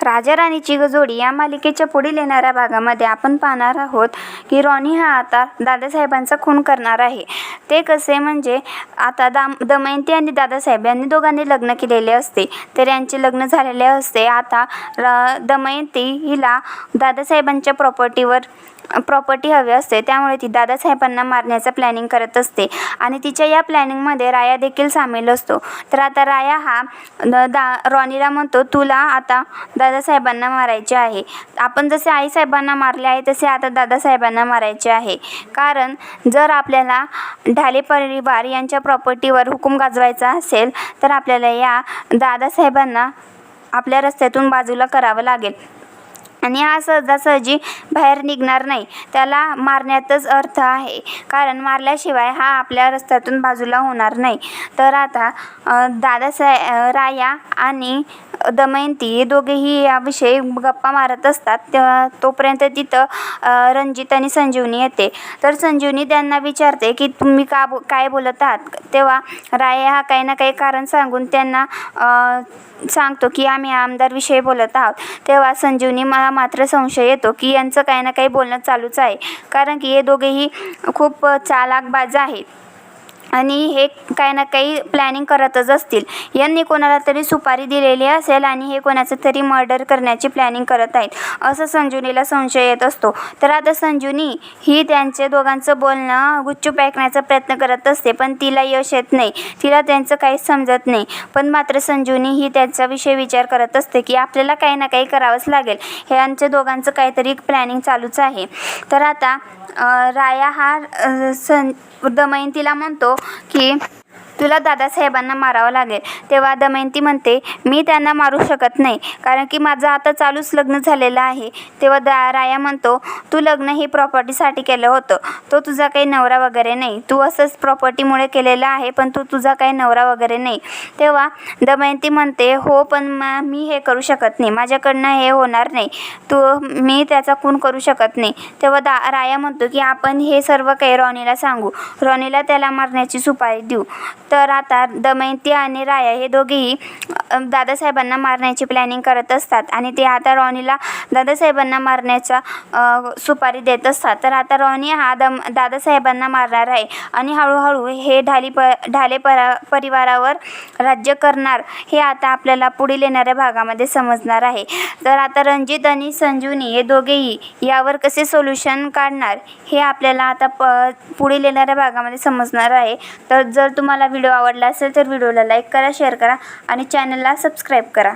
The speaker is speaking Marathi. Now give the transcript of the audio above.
राजा राणीची जोडी या मालिकेच्या पुढील येणाऱ्या भागामध्ये आपण पाहणार आहोत की रॉनी हा आता दादासाहेबांचा खून करणार आहे। ते कसे म्हणजे आता दमयंती आणि दादासाहेब यांनी दोघांनी लग्न केलेले असते, तर यांचे लग्न झालेले असते। आता दमयंती हिला दादासाहेबांच्या प्रॉपर्टी हवी असते, त्यामुळे ती दादासाहेबांना मारण्याचा प्लॅनिंग करत असते आणि तिच्या या प्लॅनिंगमध्ये राया देखील सामील असतो। तर आता राया हा रॉनीला म्हणतो, तुला आता दादासाहेबांना मारायचे आहे। आपण जसे आईसाहेबांना मारले आहे तसे आता दादासाहेबांना मारायचे आहे, कारण जर आपल्याला ढाले परिवार यांच्या प्रॉपर्टीवर हुकूम गाजवायचा असेल तर आपल्याला या दादासाहेबांना आपल्या रस्त्यातून बाजूला करावं लागेल आणि हा सहजासहजी बाहेर निघणार नाही, त्याला मारण्यातच अर्थ आहे, कारण मारल्याशिवाय हा आपल्या रस्त्यातून बाजूला होणार नाही। तर आता राया आणि दमयंती हे दोघेही याविषयी गप्पा मारत असतात। तोपर्यंत तिथं रणजित आणि संजीवनी येते। तर संजीवनी त्यांना विचारते की तुम्ही काय बोलत आहात। तेव्हा राया हा काही ना काही कारण सांगून त्यांना सांगतो की आम्ही आमदारविषयी बोलत आहोत। तेव्हा संजीवनी मला मात्र संशय येतो की यांचं काही ना काही बोलणं चालूच आहे, कारण की हे दोघेही खूप चालाखबाज आहेत आणि हे काही ना काही प्लॅनिंग करतच असतील। यांनी कोणाला तरी सुपारी दिलेली असेल आणि हे कोणाचं तरी मर्डर करण्याची प्लॅनिंग करत आहेत, असं संजीवनीला संशय येत असतो। तर आता संजीवनी ही त्यांचे दोघांचं बोलणं गुपचूप ऐकण्याचा प्रयत्न करत असते, पण तिला यश येत नाही, तिला त्यांचं काहीच समजत नाही। पण मात्र संजीवनी ही त्याच्याविषयी विचार करत असते की आपल्याला काही ना काही करावंच लागेल, हे यांच्या दोघांचं काहीतरी प्लॅनिंग चालूच आहे। तर आता राया हा दमयंतीला म्हणतो की तुला दादासाहेबांना मारावं लागेल। तेव्हा दमयंती म्हणते, मी त्यांना मारू शकत नाही, कारण की माझं आता चालूच लग्न झालेलं आहे। तेव्हा राया म्हणतो, तू लग्न ही प्रॉपर्टीसाठी केलं होतं, तो तुझा काही नवरा वगैरे नाही, तू असंच प्रॉपर्टीमुळे केलेलं आहे, पण तू तुझा काही नवरा वगैरे नाही। तेव्हा दमयंती म्हणते, हो पण मी हे करू शकत नाही, माझ्याकडनं हे होणार नाही, मी त्याचा खून करू शकत नाही। तेव्हा राया म्हणतो की आपण हे सर्व काही रॉनीला सांगू, रॉनीला त्याला मारण्याची सुपारी देऊ। तर आता दमयंती आणि राया हे दोघेही दादासाहेबांना मारण्याची प्लॅनिंग करत असतात आणि ते आता रॉनीला दादासाहेबांना मारण्याचा सुपारी देत असतात। तर आता रॉनी हा दादासाहेबांना मारणार आहे आणि हळूहळू हे ढाले परिवारावर राज्य करणार, हे आता आपल्याला पुढील येणाऱ्या भागामध्ये समजणार आहे। तर आता रणजित आणि संजीवनी हे दोघेही यावर कसे सोल्युशन काढणार हे आपल्याला आता पुढील येणाऱ्या भागामध्ये समजणार आहे। तर जर तुम्हाला व्हिडिओ आवडला असेल तर व्हिडिओला लाईक करा, शेअर करा आणि चॅनलला सबस्क्राईब करा।